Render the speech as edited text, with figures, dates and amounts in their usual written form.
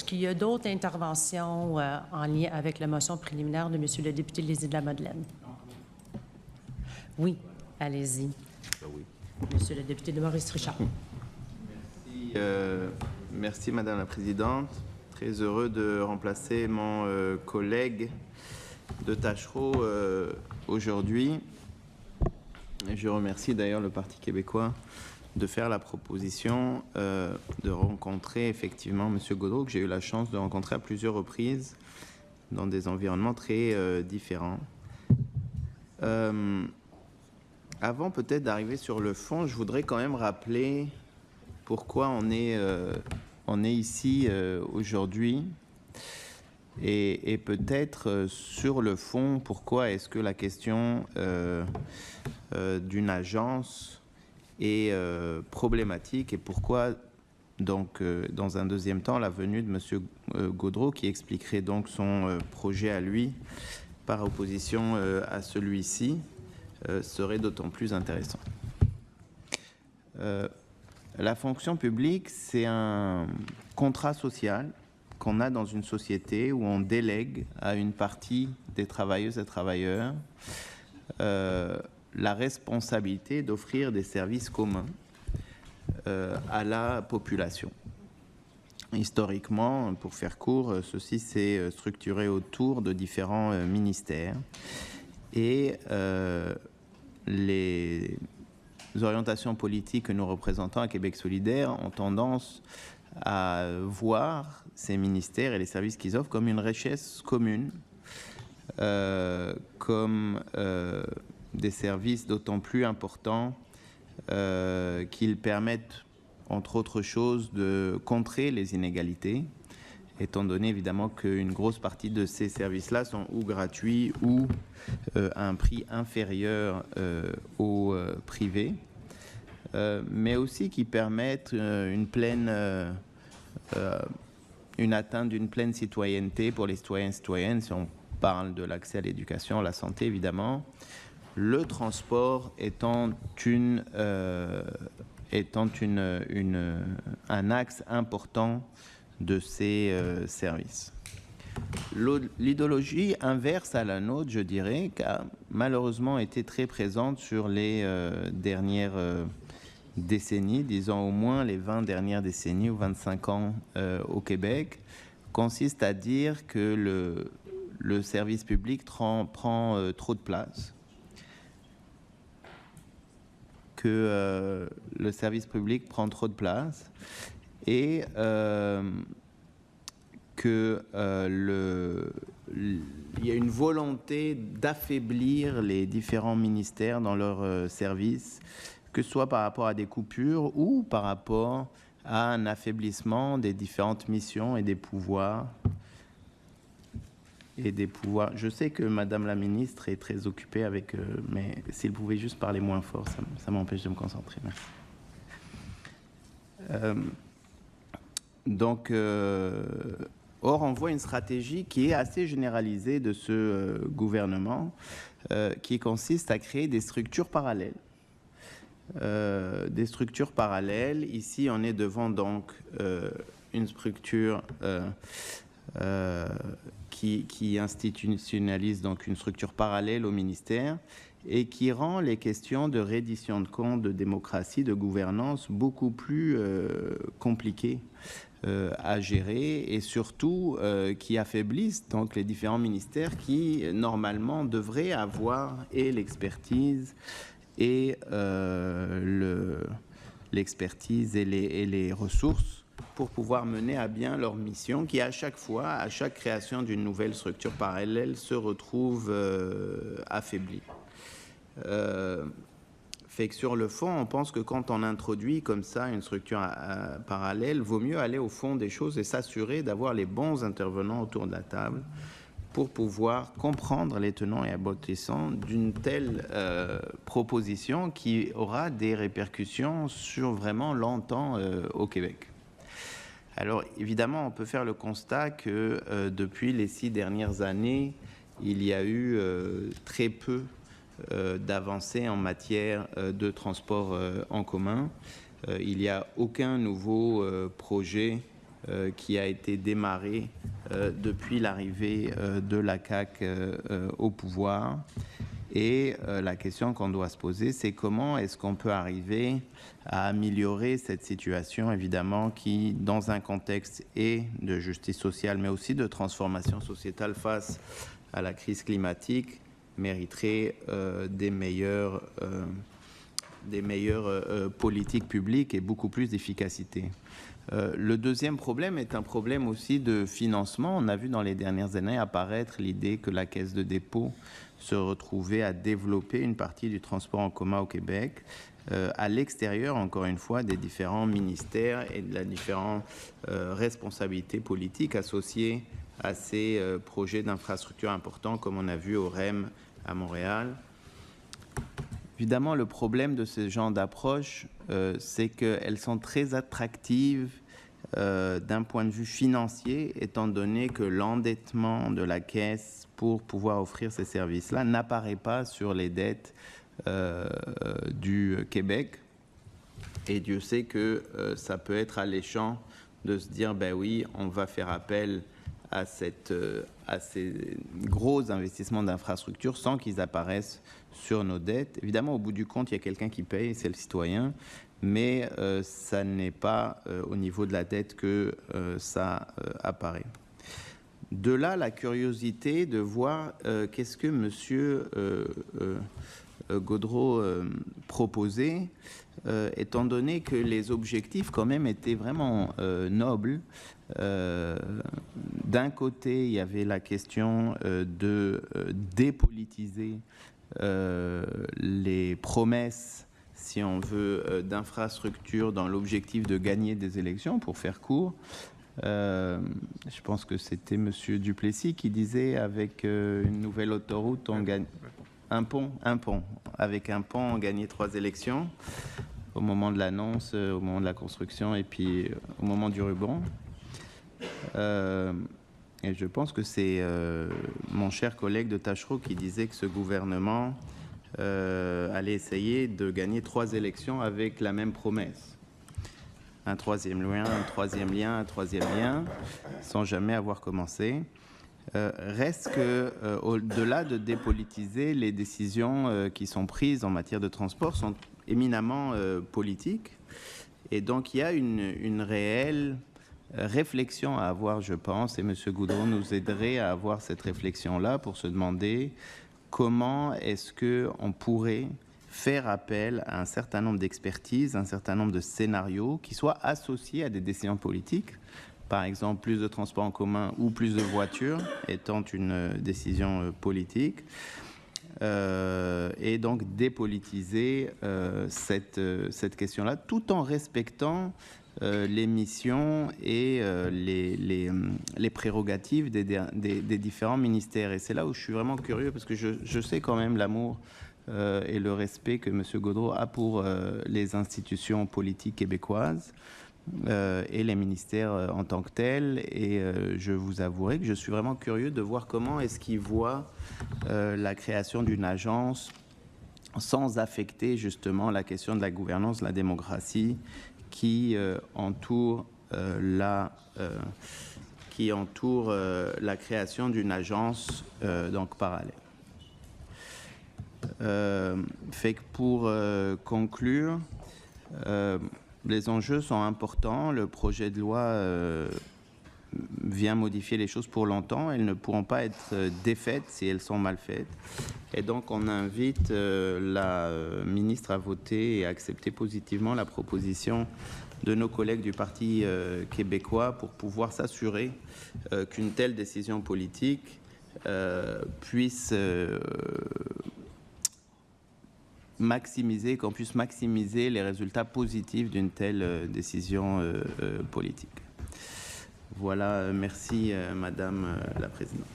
qu'il y a d'autres interventions en lien avec la motion préliminaire de M. le député Lézy de la Madeleine? Oui, allez-y. Oui. Monsieur le député de Maurice Richard. Merci, Madame la Présidente. Très heureux de remplacer mon collègue de Taschereau aujourd'hui. Je remercie d'ailleurs le Parti québécois de faire la proposition de rencontrer effectivement M. Gaudreault, que j'ai eu la chance de rencontrer à plusieurs reprises dans des environnements très différents. Avant peut-être d'arriver sur le fond, je voudrais quand même rappeler pourquoi on est ici aujourd'hui et peut-être sur le fond, pourquoi est-ce que la question d'une agence est problématique et pourquoi donc dans un deuxième temps la venue de M. Gaudreault qui expliquerait donc son projet à lui par opposition à celui-ci serait d'autant plus intéressant. La fonction publique, c'est un contrat social qu'on a dans une société où on délègue à une partie des travailleuses et travailleurs la responsabilité d'offrir des services communs à la population. Historiquement, pour faire court, ceci s'est structuré autour de différents ministères et les orientations politiques que nous représentons à Québec solidaire ont tendance à voir ces ministères et les services qu'ils offrent comme une richesse commune, comme des services d'autant plus importants qu'ils permettent, entre autres choses, de contrer les inégalités, étant donné évidemment qu'une grosse partie de ces services-là sont ou gratuits ou à un prix inférieur au privé, mais aussi qui permettent une atteinte d'une pleine citoyenneté pour les citoyens et citoyennes, si on parle de l'accès à l'éducation, à la santé évidemment, le transport étant un axe important de ces services. L'idéologie inverse à la nôtre, je dirais, qui a malheureusement été très présente sur les dernières décennies, disons au moins les 20 dernières décennies ou 25 ans au Québec, consiste à dire que le service public prend trop de place, que le service public prend trop de place et qu'il y a une volonté d'affaiblir les différents ministères dans leurs services, que ce soit par rapport à des coupures ou par rapport à un affaiblissement des différentes missions et des pouvoirs. Je sais que Madame la ministre est très occupée avec mais s'il pouvait juste parler moins fort, ça m'empêche de me concentrer. Merci. Or, on voit une stratégie qui est assez généralisée de ce gouvernement, qui consiste à créer des structures parallèles. Ici, on est devant donc une structure qui institutionnalise donc une structure parallèle au ministère et qui rend les questions de reddition de comptes, de démocratie, de gouvernance beaucoup plus compliquées à gérer et surtout qui affaiblissent donc les différents ministères qui normalement devraient avoir et l'expertise et l'expertise et les ressources pour pouvoir mener à bien leur mission qui, à chaque fois, à chaque création d'une nouvelle structure parallèle, se retrouve affaiblie. Fait que sur le fond, on pense que quand on introduit comme ça une structure parallèle, vaut mieux aller au fond des choses et s'assurer d'avoir les bons intervenants autour de la table pour pouvoir comprendre les tenants et aboutissants d'une telle proposition qui aura des répercussions sur vraiment longtemps au Québec. Alors évidemment, on peut faire le constat que depuis les 6 dernières années, il y a eu très peu d'avancées en matière de transport en commun. Il n'y a aucun nouveau projet qui a été démarré depuis l'arrivée de la CAQ au pouvoir. Et la question qu'on doit se poser, c'est comment est-ce qu'on peut arriver à améliorer cette situation, évidemment, qui, dans un contexte de justice sociale, mais aussi de transformation sociétale face à la crise climatique, mériterait des meilleures politiques publiques et beaucoup plus d'efficacité. Le deuxième problème est un problème aussi de financement. On a vu dans les dernières années apparaître l'idée que la Caisse de dépôt se retrouvait à développer une partie du transport en commun au Québec à l'extérieur, encore une fois, des différents ministères et de la différentes responsabilités politiques associées à ces projets d'infrastructures importants, comme on a vu au REM à Montréal. Évidemment, le problème de ce genre d'approche, c'est qu'elles sont très attractives d'un point de vue financier, étant donné que l'endettement de la Caisse pour pouvoir offrir ces services-là n'apparaît pas sur les dettes du Québec. Et Dieu sait que ça peut être alléchant de se dire, ben oui, on va faire appel à ces gros investissements d'infrastructures sans qu'ils apparaissent sur nos dettes. Évidemment, au bout du compte, il y a quelqu'un qui paye, c'est le citoyen, mais ça n'est pas au niveau de la dette que ça apparaît. De là, la curiosité de voir qu'est-ce que M. Gaudreault proposait, étant donné que les objectifs quand même étaient vraiment nobles. D'un côté, il y avait la question de dépolitiser les promesses, si on veut, d'infrastructures dans l'objectif de gagner des élections, pour faire court. Je pense que c'était M. Duplessis qui disait avec une nouvelle autoroute, on gagne un pont. Avec un pont, on gagnait 3 élections au moment de l'annonce, au moment de la construction et puis au moment du ruban. Et je pense que c'est mon cher collègue de Tachereau qui disait que ce gouvernement allait essayer de gagner 3 élections avec la même promesse. Un troisième lien, un troisième lien, sans jamais avoir commencé. Reste que, au-delà de dépolitiser, les décisions qui sont prises en matière de transport sont éminemment politiques. Et donc, il y a une réelle réflexion à avoir, je pense, et M. Gaudreault nous aiderait à avoir cette réflexion-là pour se demander comment est-ce qu'on pourrait faire appel à un certain nombre d'expertises, un certain nombre de scénarios qui soient associés à des décisions politiques. Par exemple, plus de transports en commun ou plus de voitures étant une décision politique. Et donc dépolitiser cette question-là, tout en respectant les missions et les prérogatives des différents ministères. Et c'est là où je suis vraiment curieux, parce que je sais quand même l'amour et le respect que M. Gaudreault a pour les institutions politiques québécoises et les ministères en tant que tels. Et je vous avouerai que je suis vraiment curieux de voir comment est-ce qu'il voit la création d'une agence sans affecter justement la question de la gouvernance, de la démocratie qui entoure la création d'une agence donc parallèle. Fait que pour conclure, les enjeux sont importants. Le projet de loi vient modifier les choses pour longtemps. Elles ne pourront pas être défaites si elles sont mal faites. Et donc, on invite la ministre à voter et à accepter positivement la proposition de nos collègues du Parti québécois pour pouvoir s'assurer qu'une telle décision politique puisse qu'on puisse maximiser les résultats positifs d'une telle décision politique. Voilà, merci Madame la Présidente.